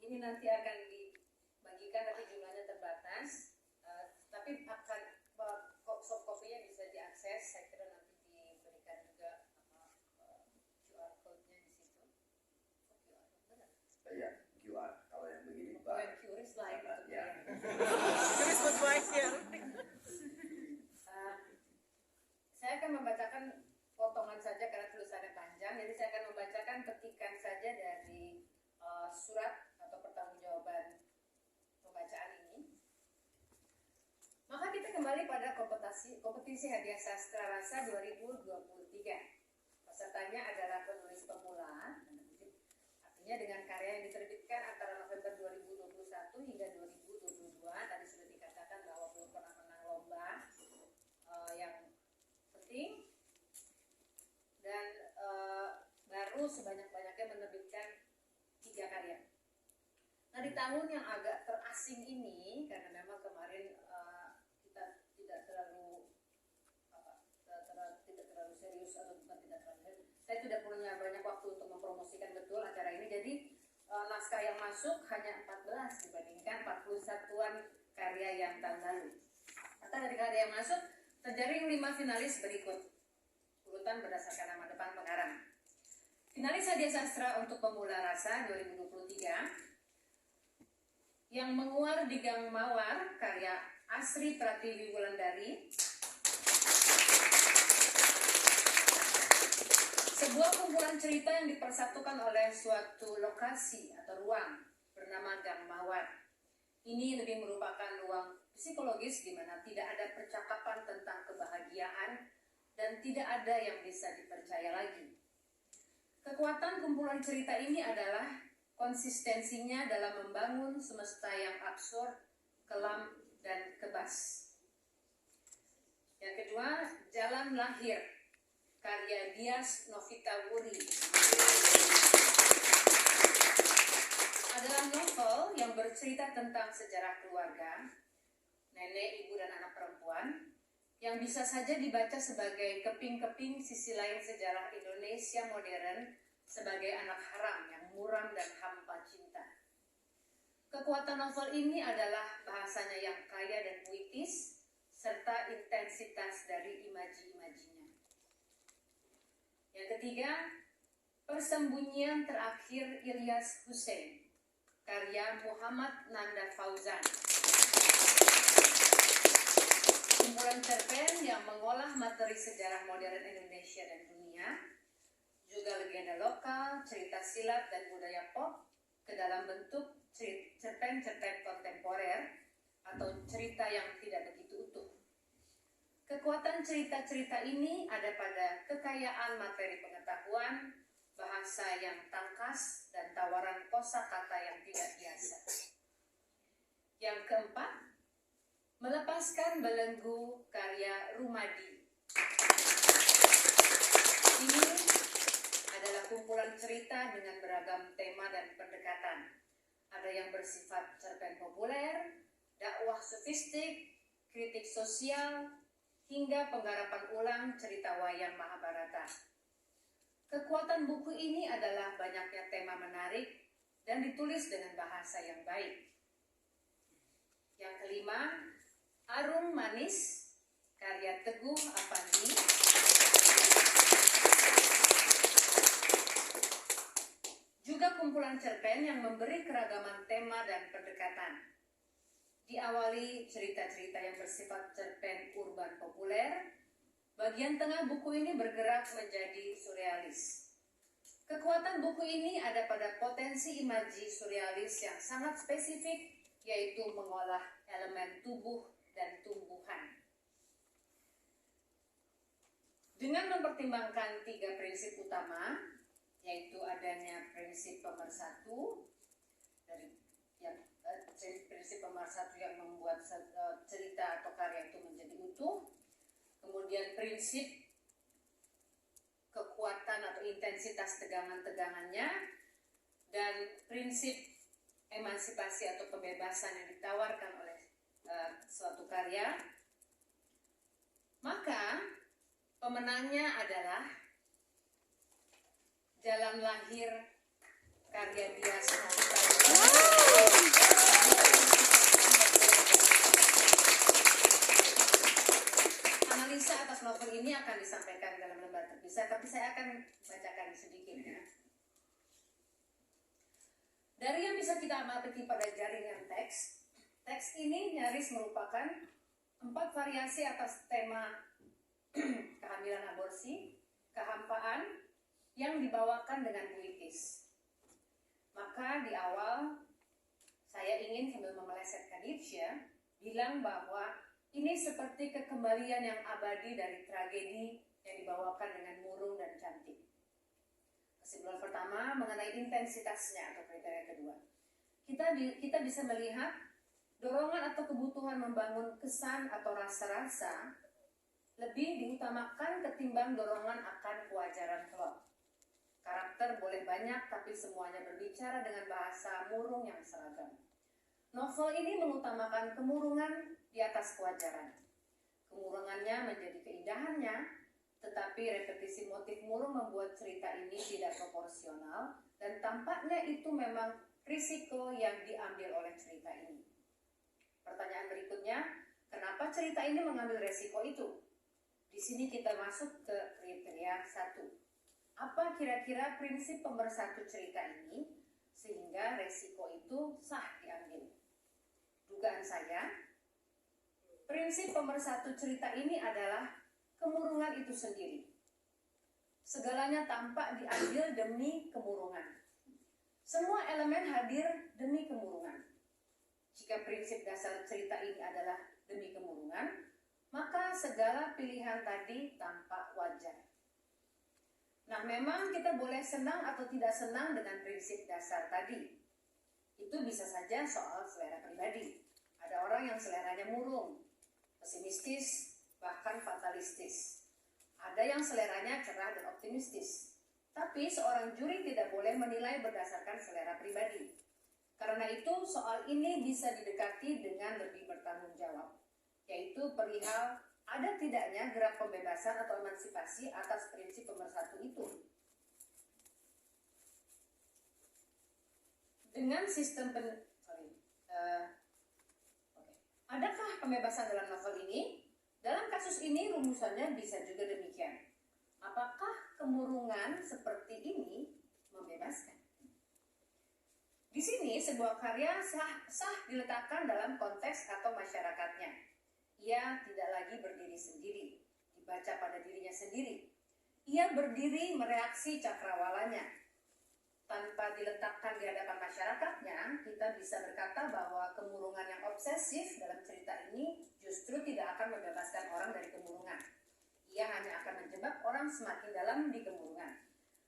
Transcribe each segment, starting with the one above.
Ini nanti akan dibagikan, tapi jumlahnya terbatas, tapi akan soft copy-nya bisa diakses. Saya kira nanti diberikan juga QR code-nya di situ. QR, benar? Iya, QR. Kalau yang begini, Pak. QR slide itu. Ya. QR buat bayar. Saya akan membacakan potongan saja karena tulisannya panjang, jadi saya akan membacakan petikan saja dari surat atau pertanggungjawaban pembacaan ini. Maka kita kembali pada kompetisi hadiah sastra rasa 2023. Pesertanya adalah penulis pemula, artinya dengan karya yang diterbitkan antara November 2021 hingga 2022. Tadi sudah dikatakan bahwa belum pernah menang lomba yang penting, dan baru sebanyak-banyaknya menerbitkan 3 karya. Nah, di tahun yang agak terasing ini, karena memang kemarin kita tidak terlalu serius, atau bukan tidak terlalu serius, saya tidak punya banyak waktu untuk mempromosikan betul acara ini. Jadi naskah yang masuk hanya 14 dibandingkan 41-an karya yang tahun lalu. Maka dari karya yang masuk terjaring 5 finalis berikut, urutan berdasarkan nama depan pengarang. Finalis hadiah sastra untuk pemula rasa 2023 yang menguar di Gang Mawar, karya Asri Pratiwi Wulandari. Sebuah kumpulan cerita yang dipersatukan oleh suatu lokasi atau ruang bernama Gang Mawar. Ini lebih merupakan ruang psikologis di mana tidak ada percakapan tentang kebahagiaan dan tidak ada yang bisa dipercaya lagi. Kekuatan kumpulan cerita ini adalah konsistensinya dalam membangun semesta yang absurd, kelam, dan kebas. Yang kedua, Jalan Lahir, karya Dias Novitawuri. Adalah novel yang bercerita tentang sejarah keluarga, nenek, ibu, dan anak perempuan, yang bisa saja dibaca sebagai keping-keping sisi lain sejarah Indonesia modern sebagai anak haram yang muram dan hampa cinta. Kekuatan novel ini adalah bahasanya yang kaya dan puitis, serta intensitas dari imaji-imajinya. Yang ketiga, Persembunyian Terakhir Ilyas Hussein, karya Muhammad Nanda Fauzan. Kumpulan cerpen yang mengolah materi sejarah modern Indonesia dan dunia, juga legenda lokal, cerita silat, dan budaya pop ke dalam bentuk cerpen-cerpen kontemporer atau cerita yang tidak begitu utuh. Kekuatan cerita-cerita ini ada pada kekayaan materi pengetahuan, bahasa yang tangkas, dan tawaran kosakata yang tidak biasa. Yang keempat, Melepaskan Belenggu, karya Rumadi. Ini adalah kumpulan cerita dengan beragam tema dan pendekatan. Ada yang bersifat cerpen populer, dakwah sofistik, kritik sosial, hingga penggarapan ulang cerita wayang Mahabharata. Kekuatan buku ini adalah banyaknya tema menarik dan ditulis dengan bahasa yang baik. Yang kelima, Arum Manis, karya Teguh Apandi. Juga kumpulan cerpen yang memberi keragaman tema dan pendekatan. Diawali cerita-cerita yang bersifat cerpen urban populer, bagian tengah buku ini bergerak menjadi surrealis. Kekuatan buku ini ada pada potensi imaji surrealis yang sangat spesifik, yaitu mengolah elemen tubuh dan tumbuhan. Dengan mempertimbangkan 3 prinsip utama, yaitu adanya prinsip pemersatu prinsip pemersatu yang membuat cerita atau karya itu menjadi utuh, kemudian prinsip kekuatan atau intensitas tegangan-tegangannya, dan prinsip emansipasi atau kebebasan yang ditawarkan oleh suatu karya, maka pemenangnya adalah Jalan Lahir, karya Dias Novitawuri. Analisa atas novel ini akan disampaikan dalam lembar terpisah, tapi saya akan bacakan sedikit ya. Dari yang bisa kita amati pada jaringan teks, teks ini nyaris merupakan 4 variasi atas tema kehamilan aborsi, kehampaan yang dibawakan dengan puitis. Maka di awal saya ingin sambil memelesetkan Nietzsche bilang bahwa ini seperti kekembalian yang abadi dari tragedi yang dibawakan dengan murung dan cantik. Kesimpulan pertama mengenai intensitasnya atau kriteria kedua. Kita bisa melihat dorongan atau kebutuhan membangun kesan atau rasa-rasa lebih diutamakan ketimbang dorongan akan kewajaran plot. Karakter boleh banyak tapi semuanya berbicara dengan bahasa murung yang seragam. Novel ini mengutamakan kemurungan di atas kewajaran. Kemurungannya menjadi keindahannya, tetapi repetisi motif murung membuat cerita ini tidak proporsional dan tampaknya itu memang risiko yang diambil oleh cerita ini. Pertanyaan berikutnya, kenapa cerita ini mengambil risiko itu? Di sini kita masuk ke kriteria 1. Apa kira-kira prinsip pemersatu cerita ini sehingga risiko itu sah diambil? Dugaan saya, prinsip pemersatu cerita ini adalah kemurungan itu sendiri. Segalanya tampak diambil demi kemurungan. Semua elemen hadir demi kemurungan. Jika prinsip dasar cerita ini adalah demi kemurungan, maka segala pilihan tadi tampak wajar. Nah, memang kita boleh senang atau tidak senang dengan prinsip dasar tadi. Itu bisa saja soal selera pribadi. Ada orang yang seleranya murung, pesimistis, bahkan fatalistis. Ada yang seleranya cerah dan optimistis. Tapi seorang juri tidak boleh menilai berdasarkan selera pribadi. Karena itu soal ini bisa didekati dengan lebih bertanggung jawab, yaitu perihal ada tidaknya gerak pembebasan atau emansipasi atas prinsip pemersatu itu. Dengan sistem adakah pembebasan dalam novel ini? Dalam kasus ini rumusannya bisa juga demikian. Apakah kemurungan seperti ini membebaskan? Di sini sebuah karya sah diletakkan dalam konteks atau masyarakatnya. Ia tidak lagi berdiri sendiri, dibaca pada dirinya sendiri. Ia berdiri mereaksi cakrawalanya. Tanpa diletakkan di hadapan masyarakatnya, kita bisa berkata bahwa kemurungan yang obsesif dalam cerita ini justru tidak akan membebaskan orang dari kemurungan. Ia hanya akan menjebak orang semakin dalam di kemurungan.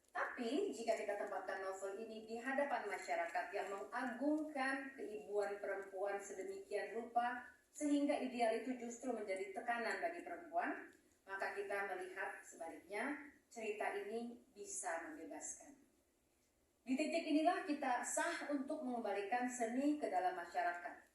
Tapi jika kita tempatkan novel ini di hadapan masyarakat yang mengagungkan keibuan perempuan sedemikian rupa sehingga ideal itu justru menjadi tekanan bagi perempuan, maka kita melihat sebaliknya cerita ini bisa membebaskan. Di titik inilah kita sah untuk mengembalikan seni ke dalam masyarakat.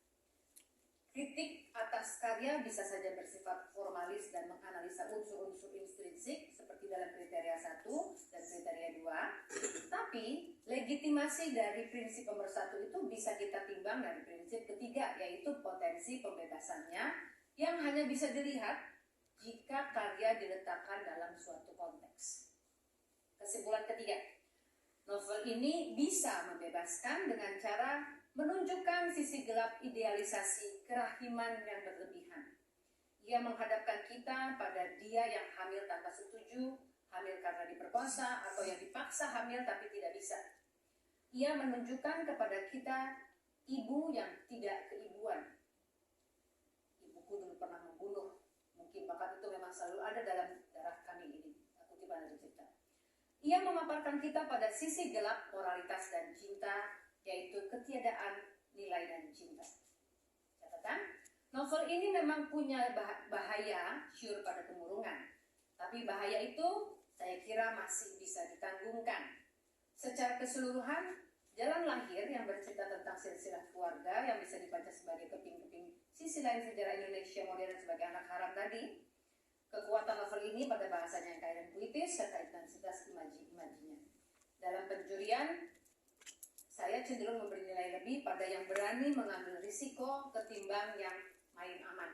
Kritik atas karya bisa saja bersifat formalis dan menganalisa unsur-unsur intrinsik seperti dalam kriteria 1 dan kriteria 2. Tapi legitimasi dari prinsip pemersatu itu bisa kita timbang dari prinsip ketiga, yaitu potensi pembebasannya yang hanya bisa dilihat jika karya diletakkan dalam suatu konteks. Kesimpulan ketiga, novel ini bisa membebaskan dengan cara menunjukkan sisi gelap idealisasi kerahiman yang berlebihan. Ia menghadapkan kita pada dia yang hamil tanpa setuju, hamil karena diperkosa, atau yang dipaksa hamil tapi tidak bisa. Ia menunjukkan kepada kita ibu yang tidak keibuan. Ibuku dulu pernah membunuh, mungkin bakat itu memang selalu ada dalam darah kami ini. Kutipan dari cerita. Ia memaparkan kita pada sisi gelap moralitas dan cinta, yaitu ketiadaan nilai dan cinta. Catatan, novel ini memang punya bahaya syur pada kemurungan. Tapi bahaya itu saya kira masih bisa ditanggungkan. Secara keseluruhan, Jalan Lahir yang bercerita tentang silsilah keluarga yang bisa dibaca sebagai keping-keping sisi lain sejarah Indonesia modern sebagai anak haram tadi, kekuatan novel ini pada bahasanya yang kaya dan puitis serta intensitas imaji-imajinya. Dalam penjurian, saya cenderung memberi nilai lebih pada yang berani mengambil risiko ketimbang yang main aman.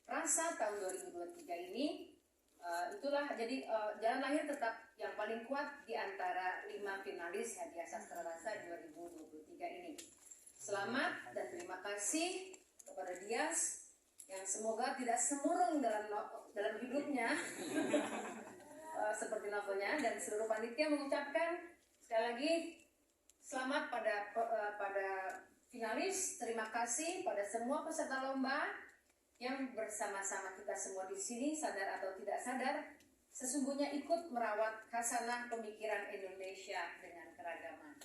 Rasa tahun 2023 ini itulah, jadi Jalan Lahir tetap yang paling kuat di antara 5 finalis Hadiah Sastra Rasa 2023 ini. Selamat dan terima kasih kepada Dias yang semoga tidak semurung dalam hidupnya seperti novelnya, dan seluruh panitia mengucapkan sekali lagi selamat pada finalis. Terima kasih pada semua peserta lomba yang bersama-sama kita semua di sini, sadar atau tidak sadar, sesungguhnya ikut merawat khasanah pemikiran Indonesia dengan keragaman.